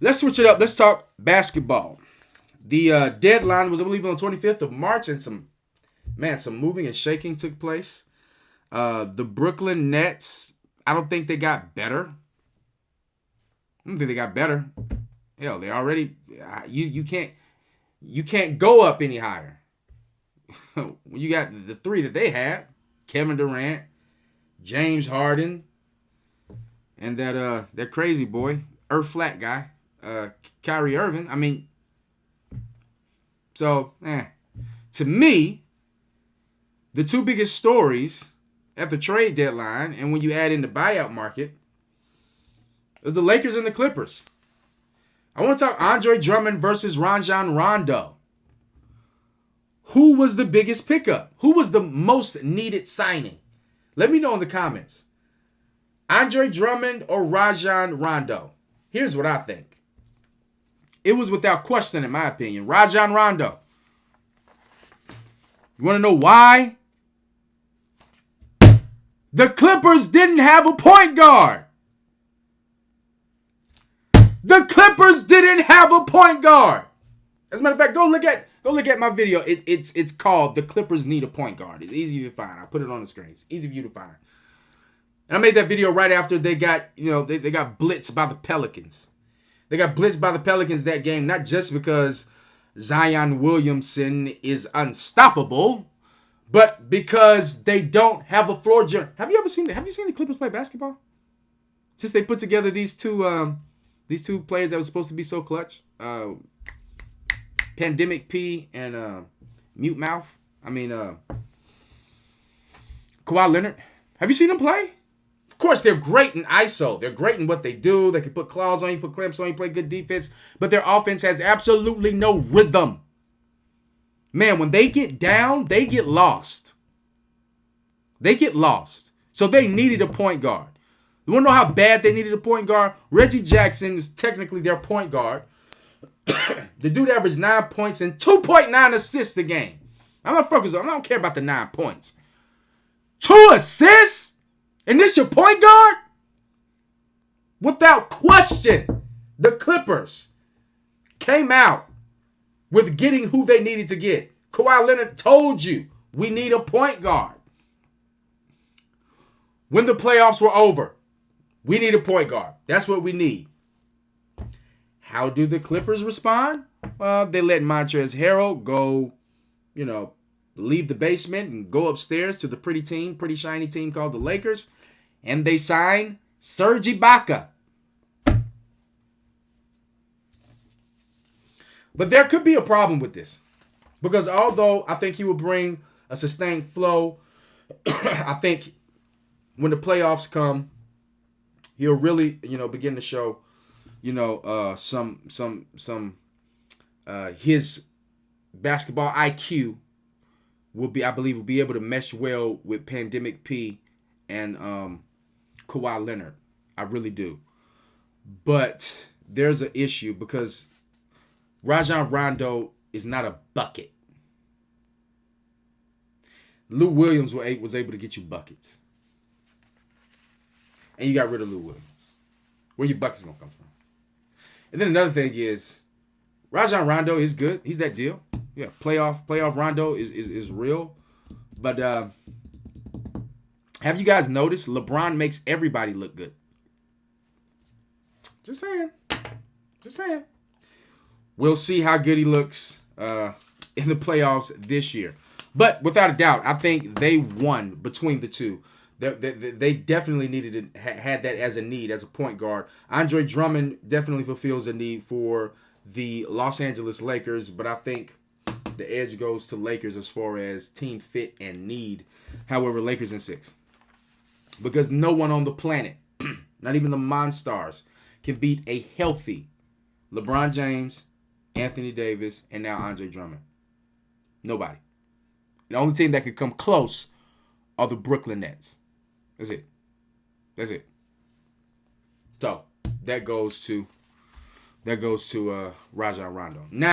Let's switch it up. Let's talk basketball. The deadline was, I believe, on the 25th of March, and some moving and shaking took place. The Brooklyn Nets, I don't think they got better. I don't think they got better. Hell, they already you can't go up any higher. When you got the three that they had, Kevin Durant, James Harden, and that crazy boy, Earth Flat guy, Kyrie Irving. I mean, so to me, the two biggest stories at the trade deadline, and when you add in the buyout market, are the Lakers and the Clippers. I want to talk Andre Drummond versus Rondo. Who was the biggest pickup? Who was the most needed signing? Let me know in the comments. Andre Drummond or Rajon Rondo? Here's what I think. It was without question, in my opinion, Rajon Rondo. You want to know why? The Clippers didn't have a point guard. The Clippers didn't have a point guard. As a matter of fact, go look at my video. It's called "The Clippers Need a Point Guard." It's easy to find. I put it on the screen. It's easy for you to find. And I made that video right after they got they got blitzed by the Pelicans. They got blitzed by the Pelicans that game, not just because Zion Williamson is unstoppable, but because they don't have a floor general. Have you seen the Clippers play basketball? Since they put together these two players that were supposed to be so clutch, Pandemic P and Mute Mouth. I mean, Kawhi Leonard. Have you seen them play? Of course, they're great in ISO. They're great in what they do. They can put claws on you, put clamps on you, play good defense. But their offense has absolutely no rhythm. Man, when they get down, they get lost. So they needed a point guard. You want to know how bad they needed a point guard? Reggie Jackson was technically their point guard. The dude averaged 9 points and 2.9 assists a game. I don't care about the 9 points. 2 assists? And this your point guard? Without question, the Clippers came out with getting who they needed to get. Kawhi Leonard told you, we need a point guard. When the playoffs were over, we need a point guard. That's what we need. How do the Clippers respond? They let Montrezl Harrell go, leave the basement and go upstairs to the pretty shiny team called the Lakers. And they sign Serge Ibaka. But there could be a problem with this. Because although I think he will bring a sustained flow, I think when the playoffs come, he'll really, begin to show, his basketball IQ will be able to mesh well with Pandemic P and Kawhi Leonard. I really do. But there's an issue because Rajon Rondo is not a bucket. Lou Williams was able to get you buckets. And you got rid of Lou Williams. Where your buckets gonna come from? And then another thing is, Rajon Rondo is good. He's that deal. Yeah, playoff Rondo is real. But have you guys noticed LeBron makes everybody look good? Just saying. We'll see how good he looks in the playoffs this year. But without a doubt, I think they won between the two. They definitely had that as a need, as a point guard. Andre Drummond definitely fulfills a need for the Los Angeles Lakers, but I think the edge goes to Lakers as far as team fit and need. However, Lakers in 6. Because no one on the planet, not even the Monstars, can beat a healthy LeBron James, Anthony Davis, and now Andre Drummond. Nobody. The only team that could come close are the Brooklyn Nets. That's it. So that goes to Rajon Rondo. Now